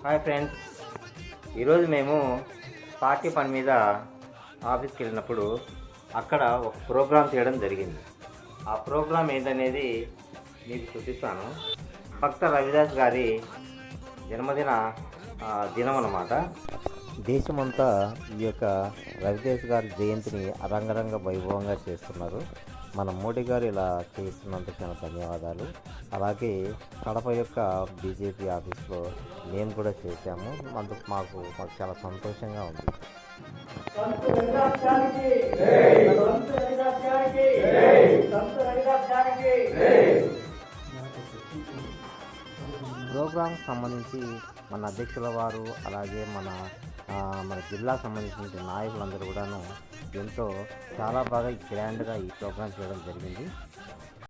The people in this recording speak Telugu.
హాయ్ ఫ్రెండ్స్, ఈరోజు మేము పార్టీ పని మీద ఆఫీస్కి వెళ్ళినప్పుడు అక్కడ ఒక ప్రోగ్రాం చేయడం జరిగింది. ఆ ప్రోగ్రాం ఏంటనేది మీకు చూపిస్తాను. భక్త రవిదాస్ గారి జన్మదిన దినం అన్నమాట. దేశమంతా ఈ యొక్క రవిదాస్ గారి జయంతిని రంగరంగ వైభవంగా చేస్తున్నారు. మన మోడీ గారు ఇలా చేస్తున్నందుకు చాలా ధన్యవాదాలు. అలాగే కడప యొక్క బీజేపీ ఆఫీస్లో మేము కూడా చేశాము. అందుకు మాకు చాలా సంతోషంగా ఉంది. ప్రోగ్రాం సంబంధించి మన అధ్యక్షుల వారు అలాగే మన జిల్లాకు సంబంధించిన నాయకులందరూ కూడాను చాలా బాగా గ్రాండ్గా ఈ ప్రోగ్రాం చేయడం జరిగింది.